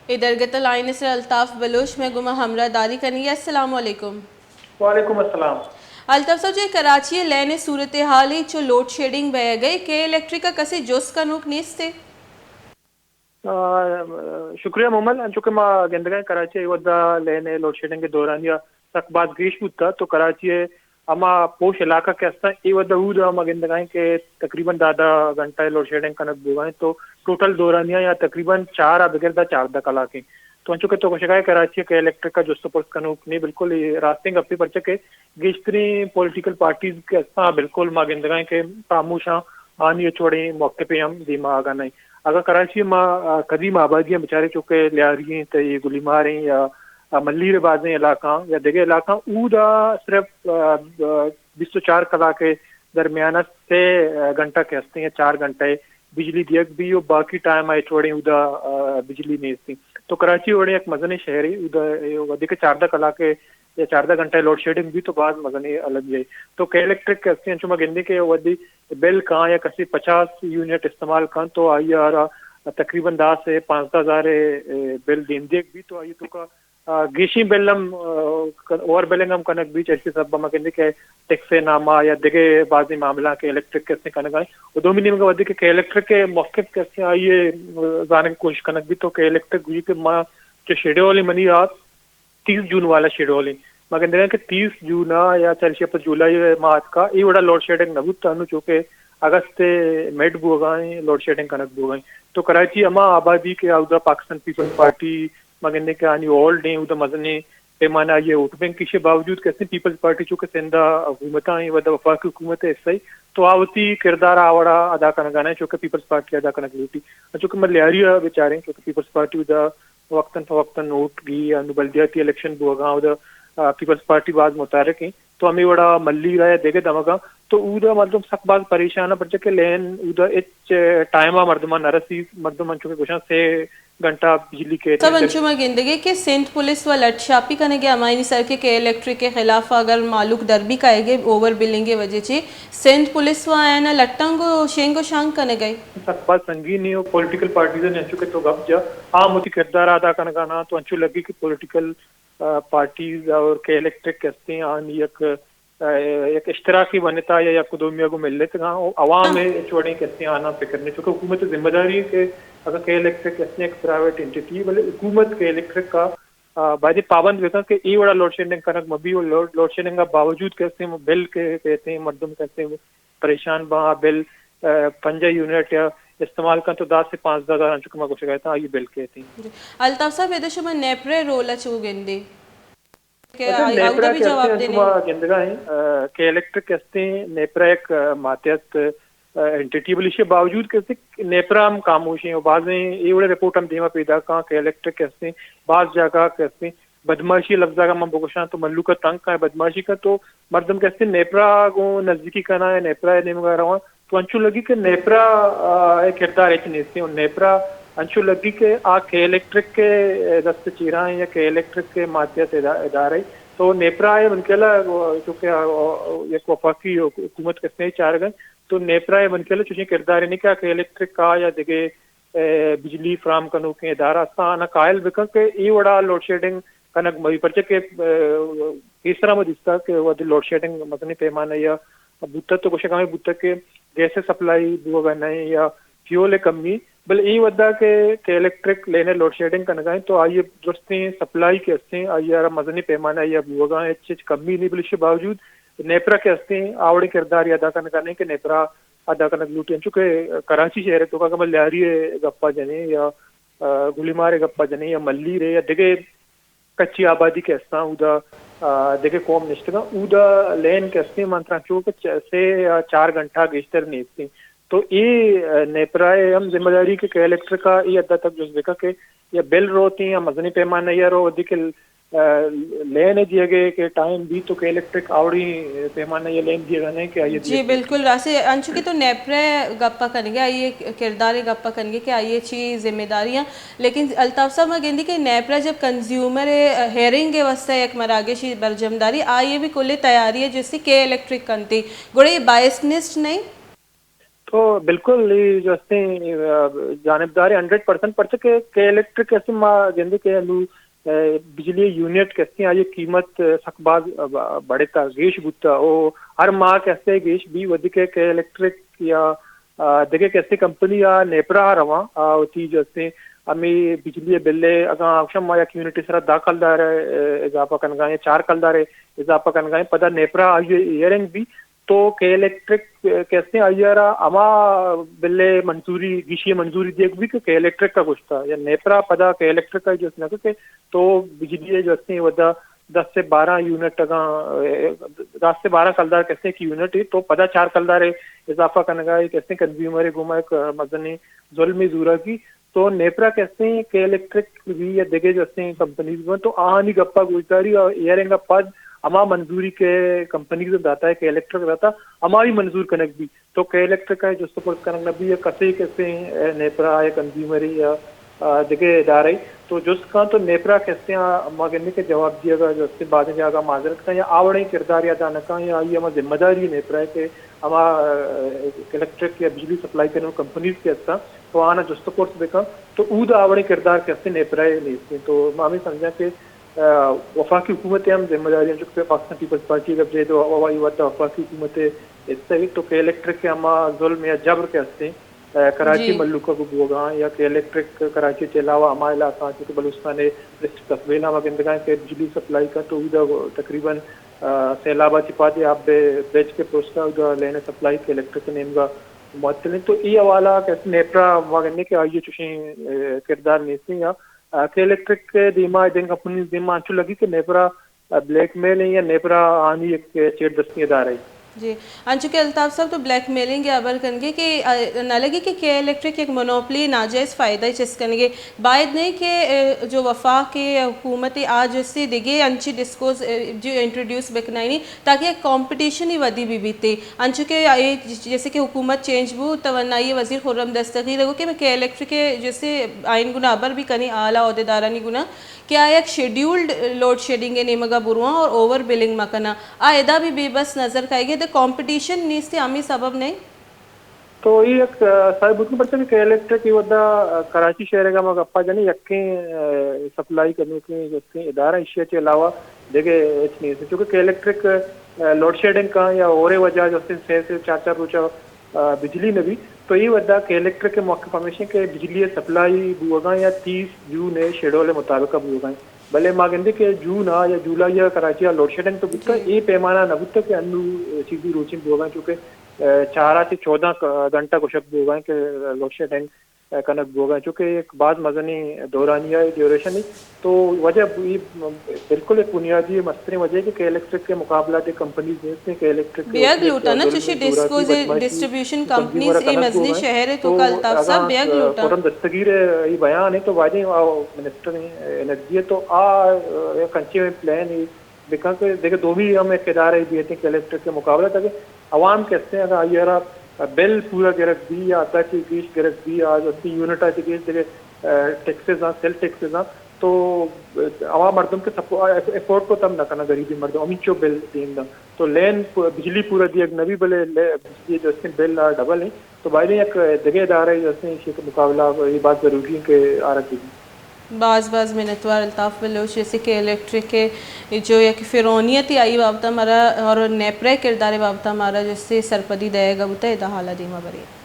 इधर गतल आइन से अल्ताफ़ बलोच में गुमा हमरा दारी करनी। अस्सलाम वालेकुम। वालेकुम अस्सलाम। अल्ताफ़ साहब जो कराची लेने सूरत हाल ही जो लोड शेडिंग बह गई के इलेक्ट्रिक का कसी जुस का नुक नीस्ते शुक्रिया मोमल चूंकि मां गिंदगा कराची वद्दा लेने लोड शेडिंग के दौरान या तक बात ग्रीश बुद्धा तो कराची अमा पोश इलाका के अस्ता ई वद्दा ऊद मां गिंदगा के तकरीबन दादा घंटा लोड शेडिंग कनक बुगाए तो टोटल दौरानिया या तकरीबन 4 बिगरदा 4 कलाक तो अंचु के तो कुछ कराची के इलेक्ट्रिक का जो सपोर्ट कनूक नहीं बिल्कुल रास्ते अपनी पर्चे के गिश्तरी पॉलिटिकल पार्टीज के अस्ता बिल्कुल मां गिंदगा के खामोशा आनी छोड़ी मौके पे हम दीमा आगा नहीं अगर कराची में कदीम आबादियां बेचारे चुके लियारी तो ये गुलीमार हैं या मल्लीर बाजें इलाका या दिगे इलाका ऊदा सिर्फ 24 कला के दरमियान से घंटा के हस्ते हैं 4 घंटे बिजली दियक भी और बाकी टाइम आए छोड़े उदा बिजली नहीं थी तो कराची वड़े एक मजनी शहर है उदा वधिक 4 कला के या 4 घंटे लोड शेडिंग भी तो बाद मजनी अलग है तो के इलेक्ट्रिक के हस्ते चुमा गिंदी के वधी बिल कहाँ या कसी 50 यूनिट इस्तेमाल कर तो आई यार तकरीबन 10 से 5,000 बिल देंदे भी तो आई तो का गिशी बिलम और बिलिंग हम कनक बीच ऐसी सब हम कहते के टैक्स नामा या दिगे बाजी मामला के इलेक्ट्रिक कैसे कनक आए और 2 महीने में वधी के इलेक्ट्रिक के मौके कैसे आइए जाने की कोशिश कनक भी तो के इलेक्ट्रिक हुई के माँ जो शेड्यूल मनी रात 30 जून वाला शेड्यूल मैं कहते कि 30 जून या चलिए पर जुलाई माह का ये बड़ा लोड शेडिंग नबूत तानु चूंकि अगस्त मेड बुगाएं लोड शेडिंग कनक बुगाएं तो कराची अमा आबादी के उदा पाकिस्तान पीपल्स पार्टी मगने के आनी ओल्ड ने उदा मजने पैमाना ये वोट बैंक के बावजूद कैसे पीपल्स पार्टी चूंकि सिंधा हुकूमत वदा वफाकी हुकूमत है सही तो आवती किरदार आवड़ा अदा करना गाना चूंकि पीपल्स पार्टी अदा करना लूटी चूंकि मलियारिया बेचारे चूंकि पीपल्स पार्टी उदा वक्तन फवक्तन वोट गी बल्दियाती इलेक्शन बुगा उदा पीपल्स पार्टी बाद मुतारक हैं तो हमें बड़ा मल्ली रहा है देखे दमगा तो उदा मतलब सक बात परेशान बच्चे के लेन उदा इच टाइमा मर्दमा नरसी मर्दमा चुके कुछ से घंटा बिजली के सब अंशुमा गिंदगी के सिंध पुलिस व लटशापी करने के अमायनी सर के इलेक्ट्रिक के खिलाफ अगर मालूक दरबी काएगे ओवर बिलिंग के वजह से सिंध पुलिस व आया ना लट्टंगो शेंगो शांग करने गए सक बात संगीन नहीं हो पॉलिटिकल पार्टीज ने अंशु के तो गप जा हाँ मुझे किरदार अदा करना गाना तो अंशु लगी कि पॉलिटिकल पार्टीज और के इलेक्ट्रिक कहते हैं आन एक इश्तराकी बनता या कुदुमिया को मिल लेते अवाम में छोड़े कहते हैं आना फिक्र नहीं चूँकि हुकूमत जिम्मेदारी है कि अगर के इलेक्ट्रिक कहते हैं एक प्राइवेट एंटिटी बोले हुकूमत के इलेक्ट्रिक का बाजी पाबंद वेका कि ये बड़ा लोड शेडिंग कनक मबी और लोड शेडिंग का बावजूद कहते हैं बिल के कहते हैं मर्दम कहते हैं परेशान बा बिल 5 यूनिट या इस्तेमाल कर तो 10 से 5,000 चुका कुछ कहता है ये बिल कहते हैं अल्ताफ साहब ये तो नेप्रे रोल अच्छू गिंदी नेपरा गिंदगा है के इलेक्ट्रिक कहते हैं नेपरा एक मातियत एंटिटी बलिशे बावजूद कहते नेपरा हम खामोश हैं बाज़ ये बड़े रिपोर्ट हम देवा पैदा का के इलेक्ट्रिक कहते हैं बाज़ जगह कहते हैं बदमाशी लफ्जा का हम बोगशा तो मल्लू का तंग का है बदमाशी का तो मर्दम कहते हैं नेपरा को नजदीकी करना है नेपरा नहीं मंगा रहा तो अंशु लगी कि नेपरा एक किरदार एक नहीं और नेपरा अंशु लगी के आ के इलेक्ट्रिक के दस्त चीरा हैं या के इलेक्ट्रिक के माध्यत इदारे तो नेपरा है मनकेला चूँकि एक वफाकी हुकूमत के स्नेह चार गए तो नेपरा है मनकेला चूँकि किरदार नहीं क्या के इलेक्ट्रिक का या दिगे बिजली फ्राम कनू के इदारा आना कायल बिका के ये बड़ा लोड शेडिंग कनक मई पर्चे के इस तरह में दिखता कि वो लोड शेडिंग मसनी पैमाना या बुत्ता तो कुछ कमी बुत्ता के गैस सप्लाई वो नहीं या फ्यूल कमी बल यही वदा के इलेक्ट्रिक लेने लोड शेडिंग करना गए तो आइए दोस्तें सप्लाई के हस्ते आइए यार मजनी पैमाना या बुगा कमी नहीं बल्कि बावजूद नेपरा के हस्ते आवड़े किरदार अदा करने के नेपरा अदा करने लूटे चूँकि कराची शहर है तो का कमल लियारी गप्पा जने या गुलीमारे गप्पा जने या मल्ली रे या दिगे कच्ची आबादी के हस्ता उदा देखे कौम निष्ठा उदा लेन के हस्ते मंत्रा चूँकि से 4 घंटा गेस्टर नहीं तो ये नेपराए हम जिम्मेदारी के इलेक्ट्रिक का ये अदा तक जो देखा कि या बिल रोती या मजनी पैमाना या रो अधिक लेने दिए गए के टाइम भी तो के इलेक्ट्रिक आवड़ी पैमाना ये लेन दिए गए कि आइए जी बिल्कुल रासे अंशु की तो नेपरे गप्पा करेंगे आइए किरदार गप्पा करेंगे कि आइए अच्छी जिम्मेदारियां लेकिन अल्ताफ साहब मैं कहती कि नेपरा जब कंज्यूमर हेयरिंग के वास्ते एक मरागेशी बरजमदारी आइए भी कुल तैयारी है जिससे के इलेक्ट्रिक करती गुड़े बायसनिस्ट नहीं तो बिल्कुल ये जो अस्ते जानबदारी 100% पड़ते के इलेक्ट्रिक कैसे माँ गेंदे के अनु बिजली यूनिट कैसे आई कीमत सकबाज बड़े था गेश बुता ओ हर माह कैसे गेश भी वधिक के इलेक्ट्रिक या देखे कैसे कंपनी या नेपरा रवा होती जैसे हमें बिजली बिल्ले अगर आवश्यक माया कम्युनिटी सरा दाखल दार इजाफा कनगा या 4 कलदार इजाफा कनगा पदा नेपरा आई इयरिंग भी तो के इलेक्ट्रिक कैसे आयारा अमा बिल्ले मंजूरी गिशी मंजूरी देख भी के इलेक्ट्रिक का कुछ था या नेपरा पदा के इलेक्ट्रिक का जो ना के तो बिजली जो असने वदा 10 से 12 यूनिट का 10 से 12 कलदार कैसे की यूनिट है तो पदा 4 कलदार इजाफा करने कैसे कंज्यूमर घुमा एक मदनी जुल्मी जूरा की तो नेपरा कैसे के इलेक्ट्रिक भी या देखे जो कंपनीज में तो आहानी गप्पा गुजरारी और इयरिंग का पद अमा मंजूरी के कंपनी से दाता है के इलेक्ट्रिक दाता हमारी मंजूर कनक भी तो के इलेक्ट्रिक है जो सपोर्ट कनक भी कैसे कैसे नेपरा या कंज्यूमर या देखे इदारे तो जिसका तो नेपरा कैसे अम्मा कहने के जवाब दिएगा जो उससे बाद में जाएगा माजरत का या आवड़े किरदार या दाना का या ये हमारी जिम्मेदारी नेपरा है कि हमा इलेक्ट्रिक या बिजली सप्लाई करने कंपनीज के अच्छा तो आना जो सपोर्ट देखा तो ऊद आवड़े किरदार कैसे नेपरा है नहीं तो मामी समझा कि वफाकी हुकूमतें हम जिम्मेदारी जो पाकिस्तान पीपल्स पार्टी का जे तो वफाकी हुकूमतें इससे तो के इलेक्ट्रिक के हमा जुल्म या जबर के हस्ते कराची मल्लुका को बोगा या के इलेक्ट्रिक कराची के अलावा हमारे इलाका के बलूचिस्तान तस्वीर में के बिजली सप्लाई का तो उधर तकरीबन सैलाबा चिपाती आप बेच के पोस्टा लेने सप्लाई के इलेक्ट्रिक नेम का मुअत्तल तो ये हवाला कैसे नेपरा वगैरह के आइए चुशी किरदार नहीं या के इलेक्ट्रिक के दीमा दिन कंपनी दीमा अंचु लगी कि नेपरा ब्लैकमेल या नेपरा आनी एक चेट दस्ती इदारा है जी अंशु के अल्ताफ साहब तो ब्लैक मेलिंग के अबर करेंगे कि न लगे कि के इलेक्ट्रिक एक मोनोपली नाजायज़ फ़ायदा चेस करेंगे बायद नहीं कि जो वफा के हुकूमत आज उससे दिगे अंशी डिस्कोज जो इंट्रोड्यूस बिकनाई ताकि एक कॉम्पिटिशन ही वधी भी बीते अंशु के जैसे कि हुकूमत चेंज बू तवन्नाई वज़ीर खुर्रम दस्तगीर रहो कि मैं के इलेक्ट्रिक के जैसे आइन गुना अबर भी कनी आला अहदेदारानी गुना क्या एक शेड्यूल्ड लोड शेडिंग नेमगा बुरुआ और ओवर बिलिंग मकना आयदा भी बेबस नजर खाएगी तो कंपटीशन नीस्ते आमी सबब नहीं तो ये एक साहिब बुतन पड़ता है कि इलेक्ट्रिक ये वदा कराची शहर का मग अप्पा जानी यक्के सप्लाई करने के जैसे इदारा इश्य के अलावा देखे इतनी है क्योंकि इलेक्ट्रिक लोड शेडिंग का या और वजह जैसे से 4 रोचा बिजली में भी तो ये वदा के इलेक्ट्रिक के मौके हमेशा के बिजली सप्लाई बुआगा या 30 जून है शेड्यूल मुताबिक बुआगा भले मागंदे के जून या जुलाई या कराची या लोड शेडिंग तो बुता ये पैमाना न बुता के अन्नू चीज़ी रोची बुआगा क्योंकि 4 से 14 घंटा को शब्द बुआगा के लोड शेडिंग कनक बोगा चूँकि एक बाद मजनी दौरानिया ड्यूरेशन ही तो वजह बिल्कुल एक बुनियादी मसले वजह के इलेक्ट्रिक के मुकाबला कंपनीज ने के इलेक्ट्रिक बेग लूटा ना चुशी डिस्को जे डिस्ट्रीब्यूशन कंपनीज ए मजनी शहर है तो कल तब सब बेग लूटा फौरन दस्तगीर ये बयान है तो वाजे मिनिस्टर एनर्जी तो कंचे में प्लान है देखा कि देखे दो भी हम एक इदारे दिए थे कि इलेक्ट्रिक के मुकाबला ताकि अवाम कैसे अगर ये बिल पूरा गिरक दी या आता की गीश गिरक दी आज अस्सी यूनिट आती गीश जगह टैक्सेस सेल टैक्सेस तो आवाम मर्दम के एफोर्ड को तब न करना गरीबी मर्दम अमीचो बिल दें तो लेन बिजली पूरा दी नबी भले बिजली जो बिल डबल है तो बाहर एक जगह दार है जैसे मुकाबला ये बात जरूरी है कि आ रखी बाज़ मिनतवार अल्ताफ़ बलोच जैसे कि इलेक्ट्रिक के जो एक फ़िरौनियत आई बाबता हमारा और नेपरे किरदार बाबता हमारा जैसे सरपदी दएगा बुता हाला दीमा बरी